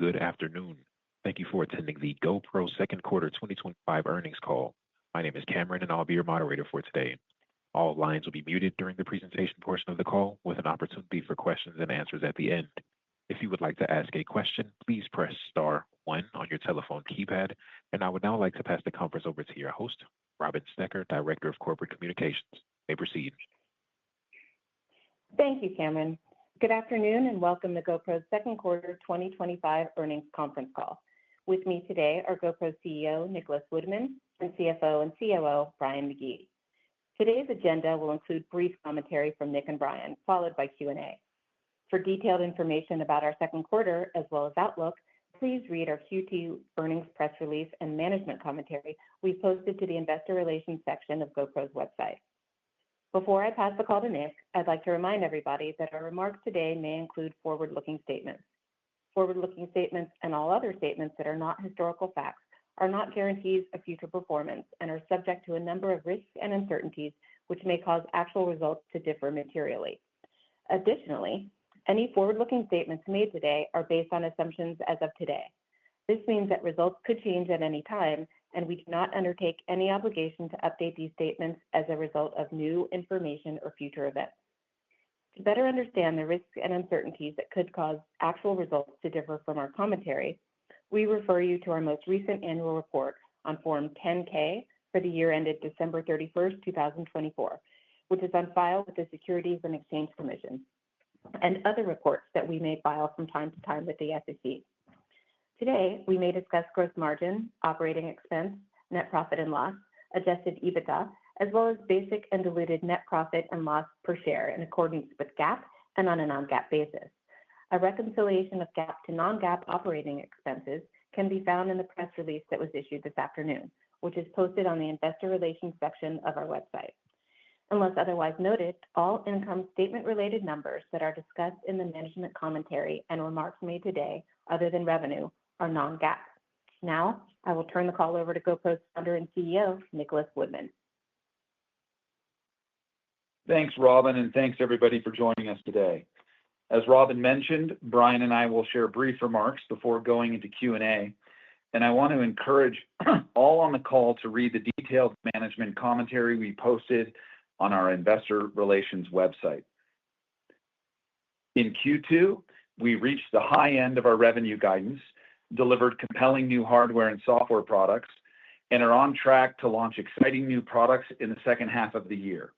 good afternoon. Thank you for attending the GoPro second quarter 2025 earnings call. My name is Cameron, and I'll be your moderator for today. All lines will be muted during the presentation portion of the call, with an opportunity for questions and answers at the end. If you would like to ask a question, please press star one on your telephone keypad, and I would now like to pass the conference over to your host, Robin Stecker, Director of Corporate Communications. You may proceed. Thank you, Cameron. Good afternoon and welcome to GoPro's second quarter 2025 earnings conference call. With me today are GoPro CEO Nicholas Woodman and CFO and COO Brian McGee. Today's agenda will include brief commentary from Nick and Brian, followed by Q&A. For detailed information about our second quarter as well as outlook, please read our Q2 earnings press release and management commentary we posted to the Investor Relations section of GoPro's website. Before I pass the call to Nick, I'd like to remind everybody that our remarks today may include forward-looking statements. Forward-looking statements and all other statements that are not historical facts are not guarantees of future performance and are subject to a number of risks and uncertainties which may cause actual results to differ materially. Additionally, any forward-looking statements made today are based on assumptions as of today. This means that results could change at any time, and we do not undertake any obligation to update these statements as a result of new information or future events. To better understand the risks and uncertainties that could cause actual results to differ from our commentary, we refer you to our most recent annual report on Form 10-K for the year ended December 31st, 2024, which is on file with the Securities and Exchange Commission, and other reports that we may file from time to time with the SEC. Today, we may discuss gross margin, operating expense, net profit and loss, adjusted EBITDA, as well as basic and diluted net profit and loss per share in accordance with GAAP and on a non-GAAP basis. A reconciliation of GAAP to non-GAAP operating expenses can be found in the press release that was issued this afternoon, which is posted on the Investor Relations section of our website. Unless otherwise noted, all income statement-related numbers that are discussed in the management commentary and remarks made today, other than revenue, are non-GAAP. Now, I will turn the call over to GoPro's founder and CEO, Nicholas Woodman. Thanks, Robin, and thanks everybody for joining us today. As Robin mentioned, Brian and I will share brief remarks before going into Q&A, and I want to encourage all on the call to read the detailed management commentary we posted on our Investor Relations website. In Q2, we reached the high end of our revenue guidance, delivered compelling new hardware and software products, and are on track to launch exciting new products in the second half of the year.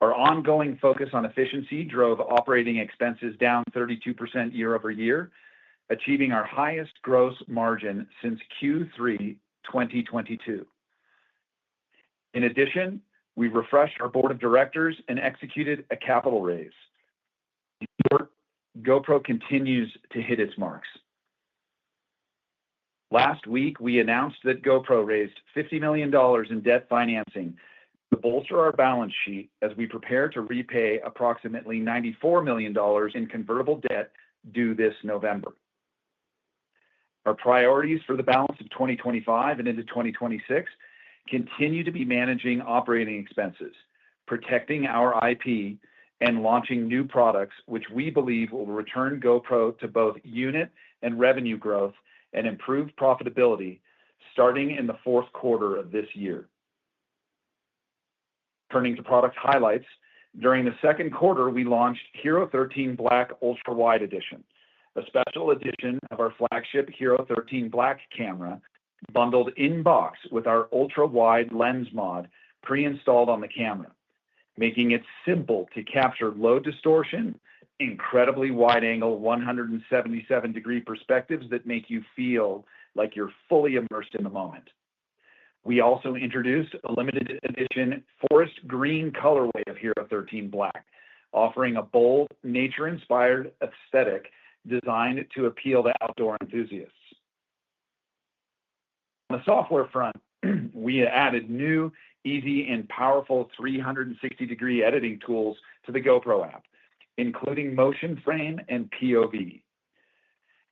Our ongoing focus on efficiency drove operating expenses down 32% year over year, achieving our highest gross margin since Q3 2022. In addition, we refreshed our board of directors and executed a capital raise. In short, GoPro continues to hit its marks. Last week, we announced that GoPro raised $50 million in debt financing to bolster our balance sheet as we prepare to repay approximately $94 million in convertible debt due this November. Our priorities for the balance of 2025 and into 2026 continue to be managing operating expenses, protecting our IP, and launching new products, which we believe will return GoPro to both unit and revenue growth and improve profitability starting in the fourth quarter of this year. Turning to product highlights, during the second quarter, we launched Hero 13 Black Ultra Wide Edition, a special edition of our flagship Hero 13 Black camera, bundled in box with our ultra wide lens mod pre-installed on the camera, making it simple to capture low distortion, incredibly wide-angle 177-degree perspectives that make you feel like you're fully immersed in the moment. We also introduced a limited edition forest green colorway of Hero 13 Black, offering a bold, nature-inspired aesthetic designed to appeal to outdoor enthusiasts. On the software front, we added new, easy, and powerful 360-degree editing tools to the GoPro app, including Motion Frame and POV.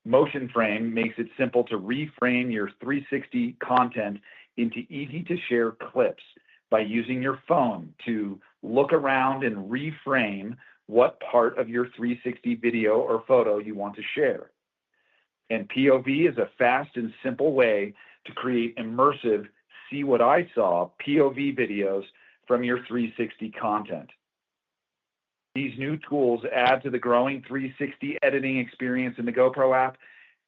Motion Frame makes it simple to reframe your 360 content into easy-to-share clips by using your phone to look around and reframe what part of your 360 video or photo you want to share. and POV is a fast and simple way to create immersive "see what I saw" POV videos from your 360 content. These new tools add to the growing 360 editing experience in the GoPro app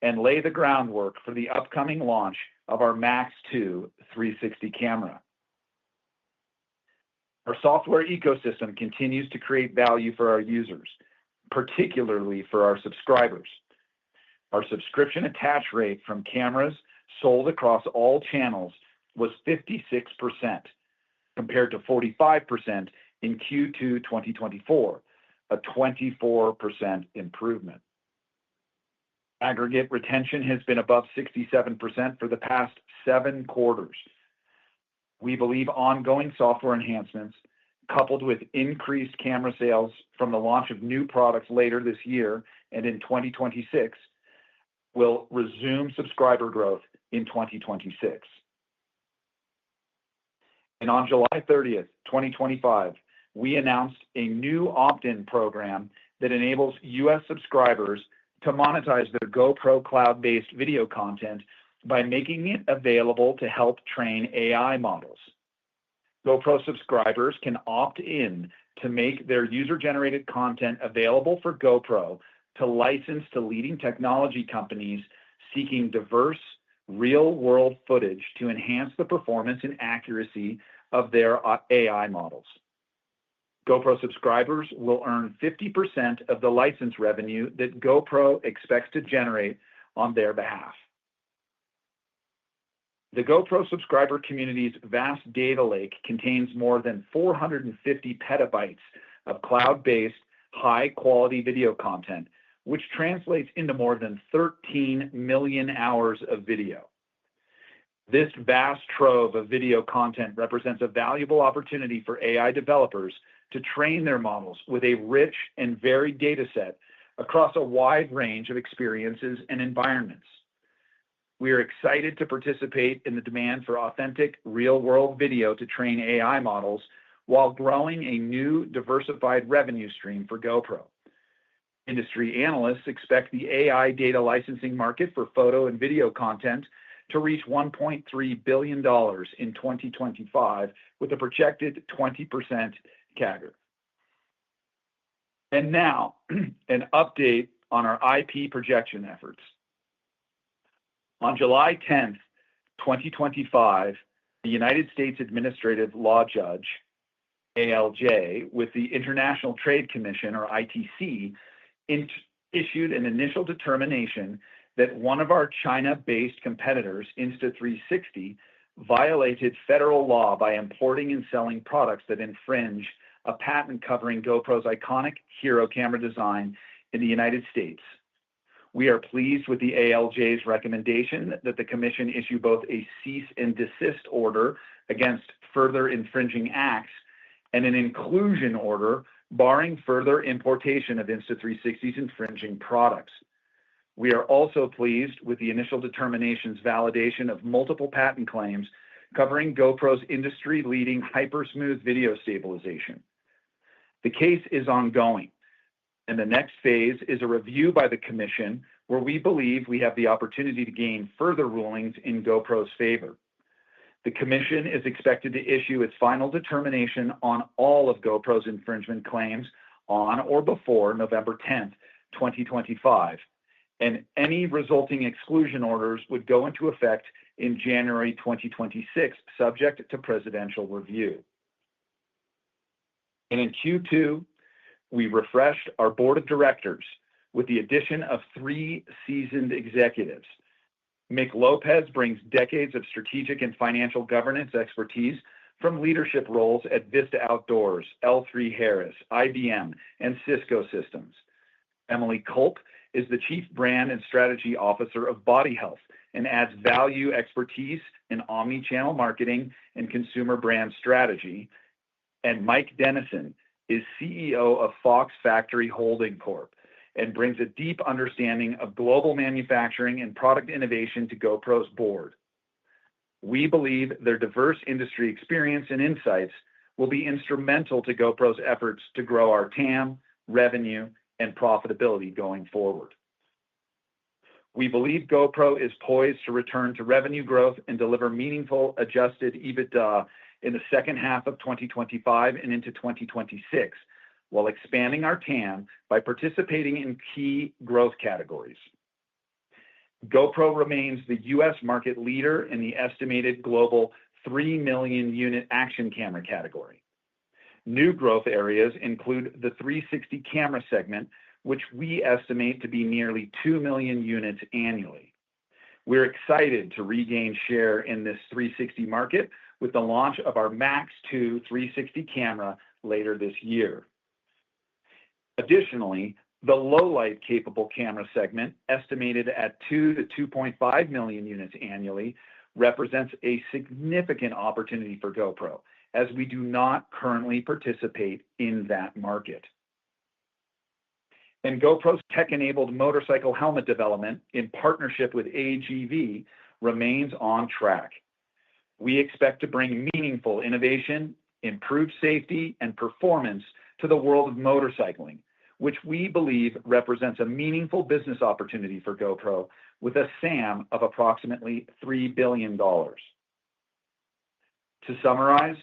and lay the groundwork for the upcoming launch of our Max 2 360 camera. Our software ecosystem continues to create value for our users, particularly for our subscribers. Our subscription attach rate from cameras sold across all channels was 56%, compared to 45% in Q2 2024, a 24% improvement. Aggregate retention has been above 67% for the past 7 quarters. We believe ongoing software enhancements, coupled with increased camera sales from the launch of new products later this year and in 2026, will resume subscriber growth in 2026. And on July 30th, 2025, we announced a new opt-in program that enables U.S. subscribers to monetize their GoPro cloud-based video content by making it available to help train AI models. GoPro subscribers can opt in to make their user-generated content available for GoPro to license to leading technology companies seeking diverse, real-world footage to enhance the performance and accuracy of their AI models. GoPro subscribers will earn 50% of the license revenue that GoPro expects to generate on their behalf. The GoPro subscriber community's vast data lake contains more than 450 petabytes of cloud-based, high-quality video content, which translates into more than 13 million hours of video. This vast trove of video content represents a valuable opportunity for AI developers to train their models with a rich and varied data set across a wide range of experiences and environments. We are excited to participate in the demand for authentic, real-world video to train AI models while growing a new, diversified revenue stream for GoPro. Industry analysts expect the AI data licensing market for photo and video content to reach $1.3 billion in 2025, with a projected 20% CAGR. And now, an update on our IP projection efforts. On July 10th, 2025, the United States Administrative Law Judge, ALJ, with the International Trade Commission, or ITC, issued an initial determination that one of our China-based competitors, Insta360, violated federal law by importing and selling products that infringe a patent covering GoPro's iconic Hero camera design in the United States. We are pleased with the ALJ's recommendation that the Commission issue both a cease and desist order against further infringing acts and an inclusion order barring further importation of Insta360's infringing products. We are also pleased with the initial determination's validation of multiple patent claims covering GoPro's industry-leading hyper-smooth video stabilization. The case is ongoing, and the next phase is a review by the Commission, where we believe we have the opportunity to gain further rulings in GoPro's favor. The Commission is expected to issue its final determination on all of GoPro's infringement claims on or before November 10th, 2025, and any resulting exclusion orders would go into effect in January 2026, subject to presidential review. And in Q2, we refreshed our board of directors with the addition of 3 seasoned executives. Mick Lopez brings decades of strategic and financial governance expertise from leadership roles at Vista Outdoors, L3Harris, IBM, and Cisco Systems. Emily Culp is the Chief Brand and Strategy Officer of Body Health and adds value expertise in omni-channel marketing and consumer brand strategy. And Mike Dennison is CEO of Fox Factory Holding Corp. And brings a deep understanding of global manufacturing and product innovation to GoPro's board. We believe their diverse industry experience and insights will be instrumental to GoPro's efforts to grow our TAM, revenue, and profitability going forward. We believe GoPro is poised to return to revenue growth and deliver meaningful adjusted EBITDA in the second half of 2025 and into 2026, while expanding our TAM by participating in key growth categories. GoPro remains the U.S. market leader in the estimated global 3 million unit action camera category. New growth areas include the 360 camera segment, which we estimate to be nearly 2 million units annually. We're excited to regain share in this 360 market with the launch of our Max 2 360 camera later this year. Additionally, the low-light capable camera segment, estimated at 2 to 2.5 million units annually, represents a significant opportunity for GoPro, as we do not currently participate in that market. And GoPro's tech-enabled motorcycle helmet development in partnership with AGV remains on track. We expect to bring meaningful innovation, improved safety, and performance to the world of motorcycling, which we believe represents a meaningful business opportunity for GoPro with a SAM of approximately $3 billion. To summarize,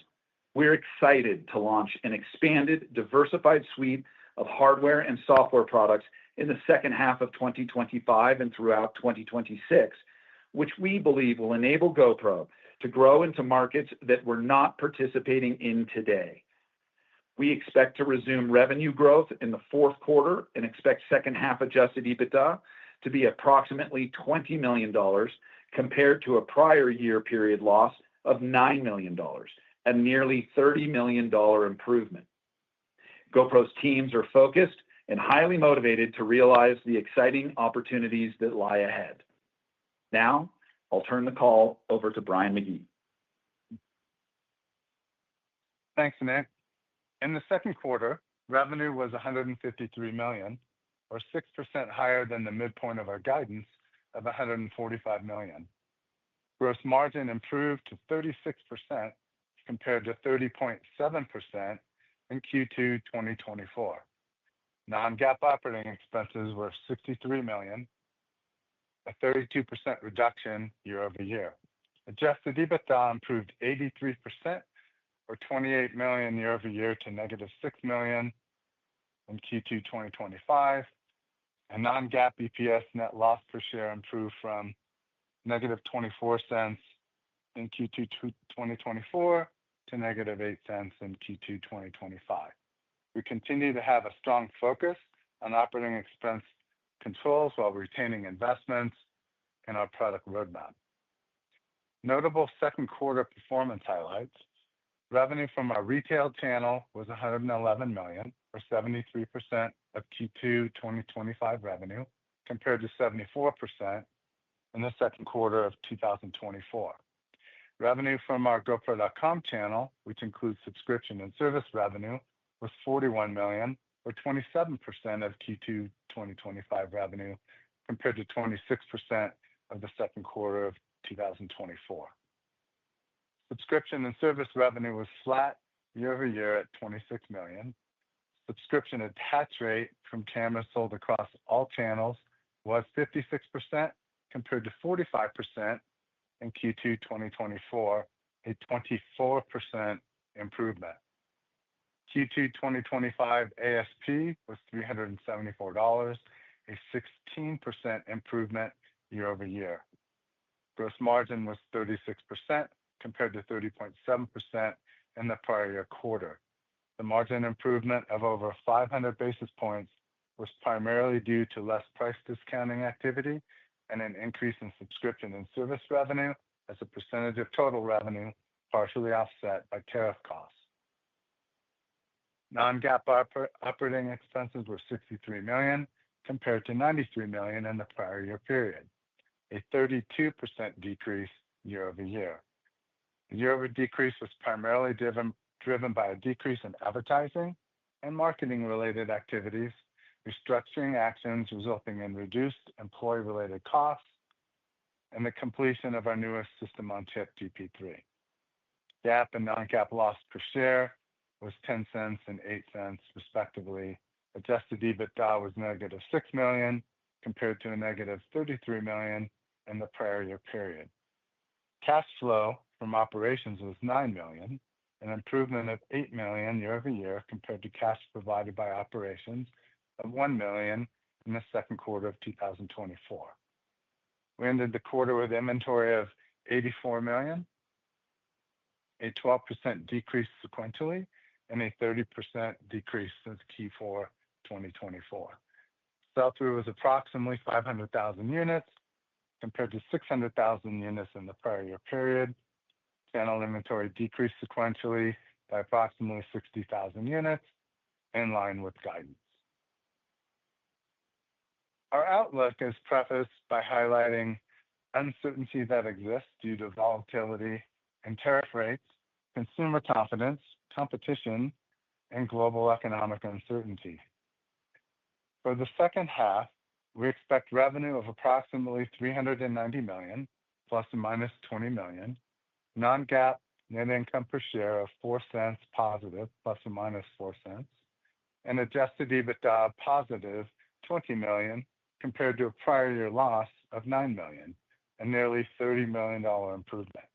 we're excited to launch an expanded, diversified suite of hardware and software products in the second half of 2025 and throughout 2026, which we believe will enable GoPro to grow into markets that we're not participating in today. We expect to resume revenue growth in the fourth quarter and expect second half adjusted EBITDA to be approximately $20 million compared to a prior year period loss of $9 million, a nearly $30 million improvement. GoPro's teams are focused and highly motivated to realize the exciting opportunities that lie ahead. Now, I'll turn the call over to Brian McGee. Thanks, Nick. In the second quarter, revenue was $153 million, or 6% higher than the midpoint of our guidance of $145 million. Gross margin improved to 36% compared to 30.7% in Q2 2024. Non-GAAP operating expenses were $63 million, a 32% reduction year over year. Adjusted EBITDA improved 83%, or $28 million year over year, to negative $6 million in Q2 2025, and non-GAAP EPS net loss per share improved from negative 24 cents in Q2 2024 to negative 8 cents in Q2 2025. We continue to have a strong focus on operating expense controls while retaining investments in our product roadmap. Notable second quarter performance highlights: revenue from our retail channel was $111 million, or 73% of Q2 2025 revenue, compared to 74% in the second quarter of 2024. Revenue from our GoPro.com channel, which includes subscription and service revenue, was $41 million, or 27% of Q2 2025 revenue, compared to 26% of the second quarter of 2024. Subscription and service revenue was flat year over year at $26 million. Subscription attach rate from cameras sold across all channels was 56% compared to 45% in Q2 2024, a 24% improvement. Q2 2025 ASP was $374, a 16% improvement year over year. Gross margin was 36% compared to 30.7% in the prior year quarter. The margin improvement of over 500 basis points was primarily due to less price discounting activity and an increase in subscription and service revenue as a percentage of total revenue, partially offset by tariff costs. Non-GAAP operating expenses were $63 million compared to $93 million in the prior year period, a 32% decrease year over year. The year-over-year decrease was primarily driven by a decrease in advertising and marketing-related activities, restructuring actions resulting in reduced employee-related costs, and the completion of our newest system-on-chip GP3. GAAP and non-GAAP loss per share was 10 cents and 8 cents, respectively. Adjusted EBITDA was negative $6 million, compared to a negative $33 million in the prior year period. Cash flow from operations was $9 million, an improvement of $8 million year over year compared to cash provided by operations of $1 million in the second quarter of 2024. We ended the quarter with inventory of $84 million, a 12% decrease sequentially, and a 30% decrease since Q4 2024. Sell-through was approximately 500,000 units compared to 600,000 units in the prior year period. Channel inventory decreased sequentially by approximately 60,000 units, in line with guidance. Our outlook is prefaced by highlighting uncertainty that exists due to volatility in tariff rates, consumer confidence, competition, and global economic uncertainty. For the second half, we expect revenue of approximately $390 million, plus or minus $20 million, non-GAAP net income per share of $0.04 positive, plus or minus $0.04, and adjusted EBITDA positive $20 million compared to a prior year loss of $9 million, a nearly $30 million improvement.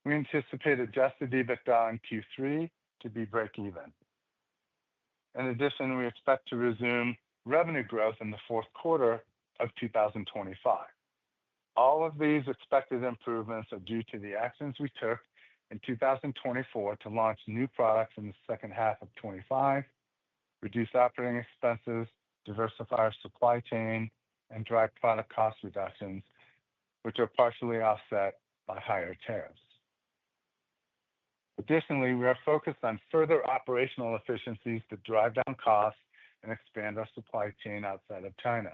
We anticipate adjusted EBITDA in Q3 to be break-even. In addition, we expect to resume revenue growth in the fourth quarter of 2025. All of these expected improvements are due to the actions we took in 2024 to launch new products in the second half of 2025, reduce operating expenses, diversify our supply chain, and drive product cost reductions, which are partially offset by higher tariffs. Additionally, we are focused on further operational efficiencies to drive down costs and expand our supply chain outside of China.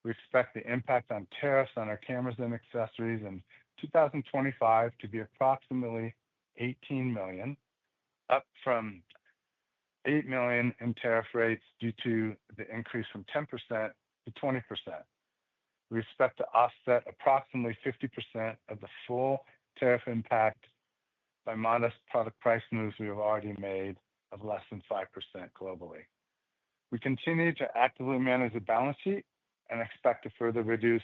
We expect the impact on tariffs on our cameras and accessories in 2025 to be approximately $18 million, up from $8 million in tariff rates due to the increase from 10% to 20%. We expect to offset approximately 50% of the full tariff impact by modest product price moves we have already made of less than 5% globally. We continue to actively manage the balance sheet and expect to further reduce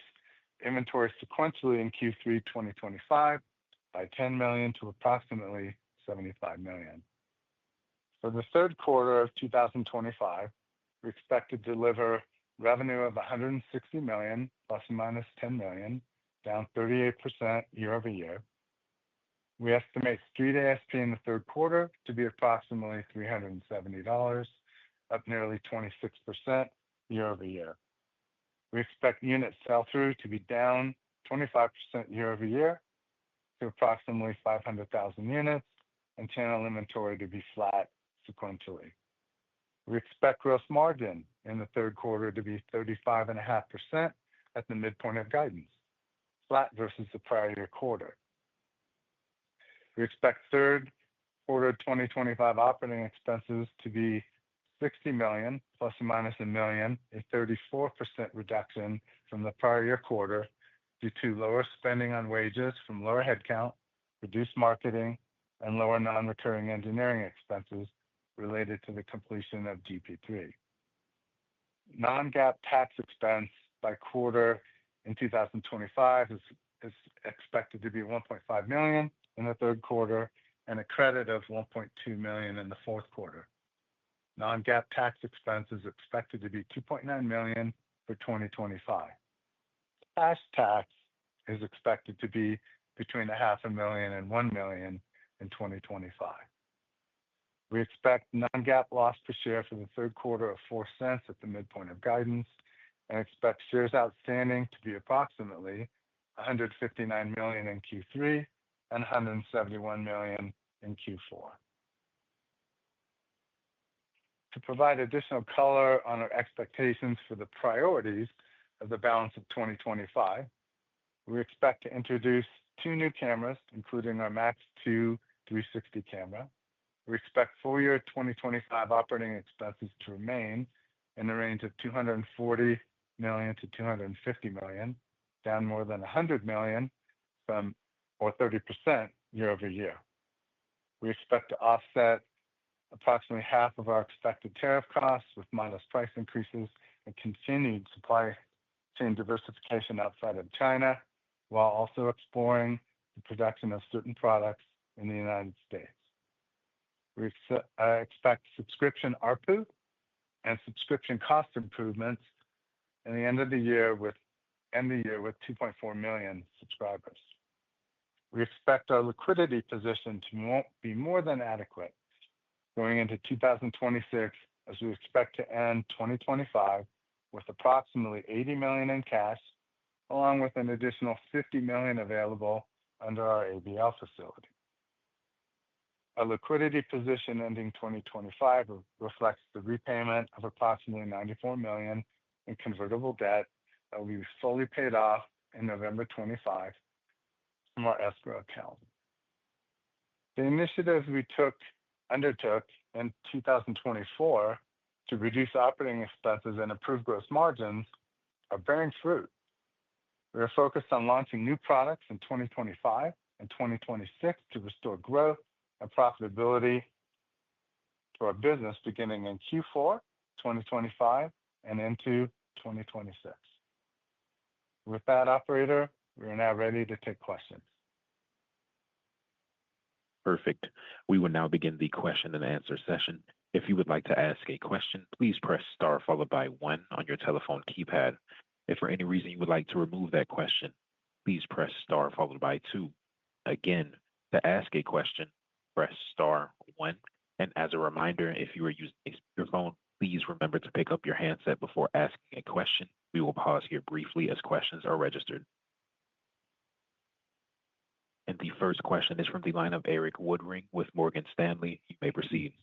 inventory sequentially in Q3 2025 by $10 million to approximately $75 million. For the third quarter of 2025, we expect to deliver revenue of $160 million, plus or minus $10 million, down 38% year over year. We estimate street ASP in the third quarter to be approximately $370, up nearly 26% year over year. We expect unit sell-through to be down 25% year over year to approximately 500,000 units, and channel inventory to be flat sequentially. We expect gross margin in the third quarter to be 35.5% at the midpoint of guidance, flat versus the prior year quarter. We expect third quarter 2025 operating expenses to be $60 million, plus or minus $1 million, a 34% reduction from the prior year quarter due to lower spending on wages from lower headcount, reduced marketing, and lower non-recurring engineering expenses related to the completion of GP3. Non-GAAP tax expense by quarter in 2025 is expected to be $1.5 million in the third quarter and a credit of $1.2 million in the fourth quarter. Non-GAAP tax expense is expected to be $2.9 million for 2025. Cash tax is expected to be between $500,000 and $1 million in 2025. We expect non-GAAP loss per share for the third quarter of $0.04 at the midpoint of guidance and expect shares outstanding to be approximately 159 million in Q3 and 171 million in Q4. To provide additional color on our expectations for the priorities of the balance of 2025, we expect to introduce 2 new cameras, including our Max 2 360 camera. We expect full year 2025 operating expenses to remain in the range of $240 million to $250 million, down more than $100 million or 30% year over year. We expect to offset approximately half of our expected tariff costs with modest price increases and continued supply chain diversification outside of China, while also exploring the production of certain products in the United States. We expect subscription ARPU and subscription cost improvements and end the year with 2.4 million subscribers. We expect our liquidity position to be more than adequate going into 2026, as we expect to end 2025 with approximately $80 million in cash, along with an additional $50 million available under our ABL facility. Our liquidity position ending 2025 reflects the repayment of approximately $94 million in convertible debt that will be fully paid off in November 25 from our escrow account. The initiatives we undertook in 2024 to reduce operating expenses and improve gross margins are bearing fruit. We are focused on launching new products in 2025 and 2026 to restore growth and profitability to our business beginning in Q4 2025 and into 2026. With that, operator, we are now ready to take questions. Perfect. We will now begin the question and answer session. If you would like to ask a question, please press star followed by 1 on your telephone keypad. If for any reason you would like to remove that question, please press star followed by 2. Again, to ask a question, press star 1. And as a reminder, if you are using a speakerphone, please remember to pick up your handset before asking a question. We will pause here briefly as questions are registered. And the first question is from the line of Erik Woodring with Morgan Stanley. You may proceed.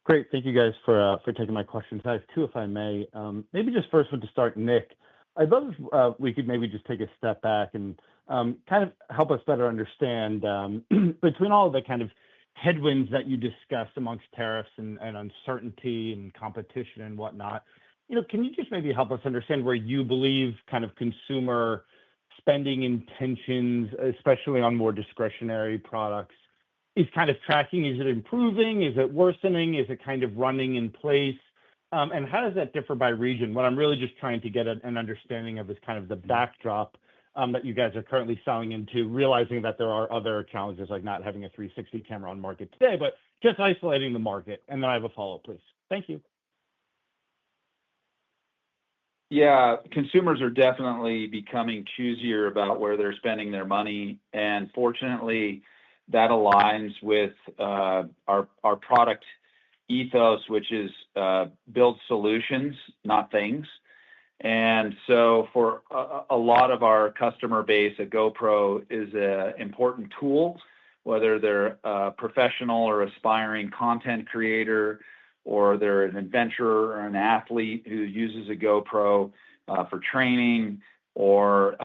Great. Thank you guys for taking my questions. I have 2, if I may. Maybe just first one to start, Nick. I'd love if we could maybe just take a step back and kind of help us better understand between all of the kind of headwinds that you discussed amongst tariffs and uncertainty and competition and whatnot. Can you just maybe help us understand where you believe kind of consumer spending intentions, especially on more discretionary products, is kind of tracking? Is it improving? Is it worsening? Is it kind of running in place? And how does that differ by region? What I'm really just trying to get an understanding of is kind of the backdrop that you guys are currently selling into, realizing that there are other challenges like not having a 360 camera on market today, but just isolating the market. And then I have a follow-up, please. Thank you. Yeah, consumers are definitely becoming choosier about where they're spending their money. And fortunately, that aligns with our product ethos, which is build solutions, not things. And so for a lot of our customer base, a GoPro is an important tool, whether they're a professional or aspiring content creator, or they're an adventurer or an athlete who uses a GoPro for training, or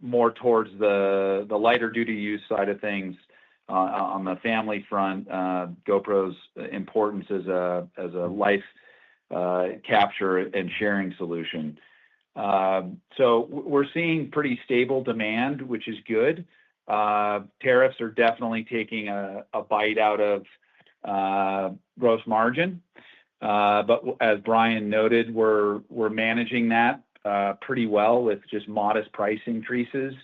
more towards the lighter duty use side of things. On the family front, GoPro's importance as a life capture and sharing solution. So we're seeing pretty stable demand, which is good. Tariffs are definitely taking a bite out of gross margin. But as Brian noted, we're managing that pretty well with just modest price increases.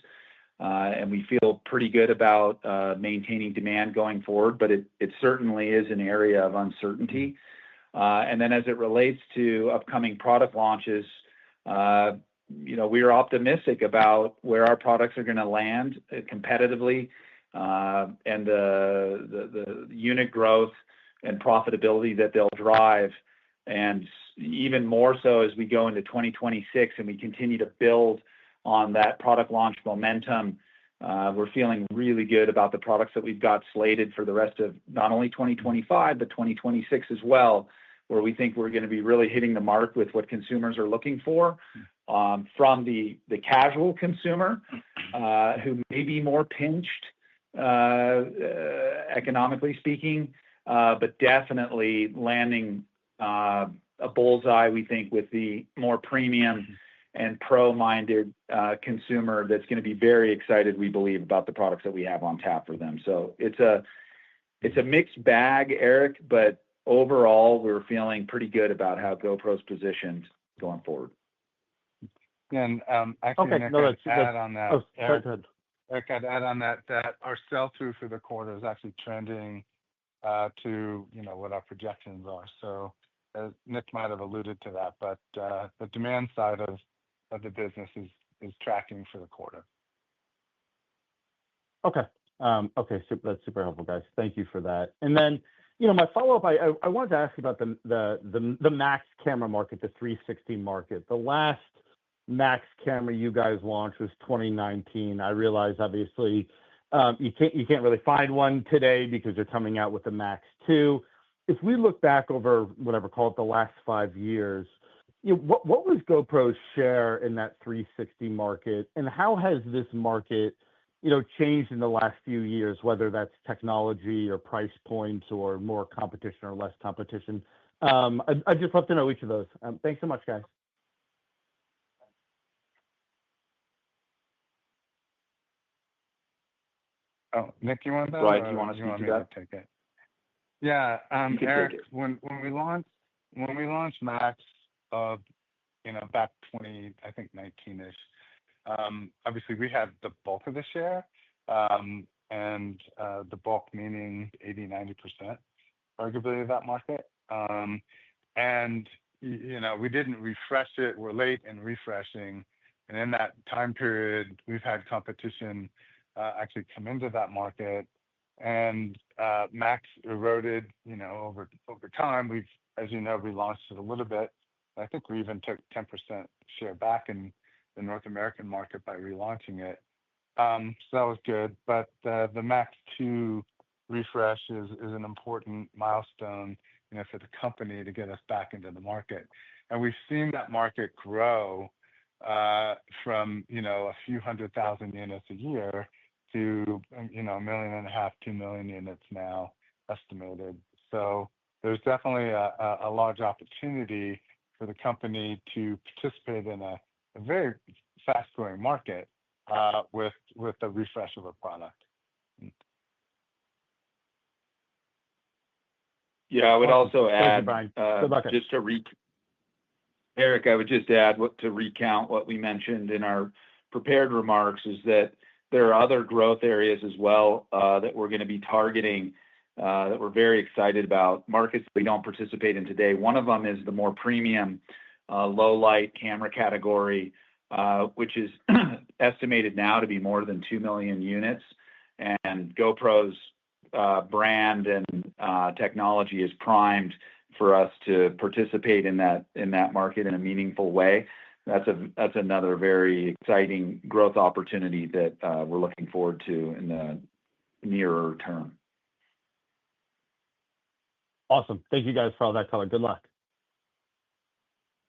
And we feel pretty good about maintaining demand going forward, but it certainly is an area of uncertainty. And then as it relates to upcoming product launches, we are optimistic about where our products are going to land competitively, and the unit growth and profitability that they'll drive. And even more so as we go into 2026 and we continue to build on that product launch momentum, we're feeling really good about the products that we've got slated for the rest of not only 2025, but 2026 as well, where we think we're going to be really hitting the mark with what consumers are looking for, from the casual consumer who may be more pinched economically speaking, but definitely landing a bullseye, we think, with the more premium and pro-minded consumer that's going to be very excited, we believe, about the products that we have on tap for them. So it's a mixed bag, Eric, but overall, we're feeling pretty good about how GoPro's positioned going forward. And actually, Okay, Nick, no, I'd add on that. oh, sorry, go ahead. Eric, I'd add on that our sell-through for the quarter is actually trending to what our projections are. So Nick might have alluded to that, but the demand side of the business is tracking for the quarter. Okay. Okay, that's super helpful, guys. Thank you for that. And then, my follow-up, I wanted to ask you about the Max camera market, the 360 market. The last Max camera you guys launched was 2019. I realize, obviously, you can't really find one today because you're coming out with the Max 2. If we look back over whatever, call it the last 5 years, what was GoPro's share in that 360 market, and how has this market changed in the last few years, whether that's technology or price points or more competition or less competition? I'd just love to know each of those. Thanks so much, guys. Oh, Nick, you want that? Right, do you want to speak to that? Take it. Yeah, Eric, take it. when we launched Max, back 19-ish. Obviously, we had the bulk of the share, and the bulk meaning 80-90%, arguably, of that market. And we didn't refresh it. We're late in refreshing, and in that time period, we've had competition actually come into that market, and Max eroded. Over time, as you know, we launched it a little bit. I think we even took 10% share back in the North American market by relaunching it. So that was good. But the Max 2 refresh is an important milestone, for the company to get us back into the market. And we've seen that market grow from a few 100,000 units a year to 1.5 million, 2 million units now estimated. So there's definitely a large opportunity for the company to participate in a very fast-growing market with the refresh of a product. Yeah, I would also add, Brian. Good luck. just to Eric, I would just add to recount what we mentioned in our prepared remarks is that there are other growth areas as well that we're going to be targeting that we're very excited about, markets we don't participate in today. One of them is the more premium low-light camera category, which is estimated now to be more than 2 million units. And GoPro's brand and technology is primed for us to participate in that market in a meaningful way. That's another very exciting growth opportunity that we're looking forward to in the nearer term. Awesome. Thank you guys for all that color. Good luck.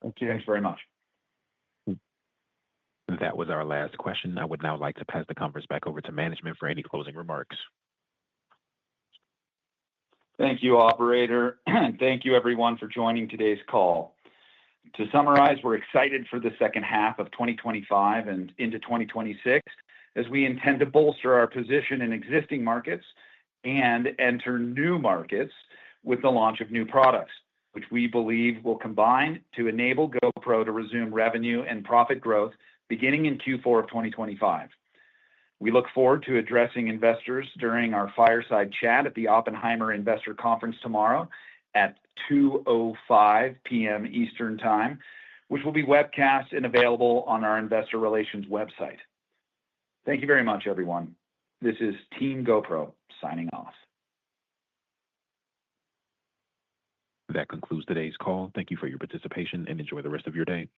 Thank you. Thanks very much. That was our last question. I would now like to pass the conference back over to management for any closing remarks. Thank you, operator. Thank you, everyone, for joining today's call. To summarize, we're excited for the second half of 2025 and into 2026 as we intend to bolster our position in existing markets and enter new markets with the launch of new products, which we believe will combine to enable GoPro to resume revenue and profit growth beginning in Q4 of 2025. We look forward to addressing investors during our fireside chat at the Oppenheimer Investor Conference tomorrow at 2:05 p.m. Eastern Time, which will be webcast and available on our investor relations website. Thank you very much, everyone. This is Team GoPro signing off. That concludes today's call. Thank you for your participation and enjoy the rest of your day.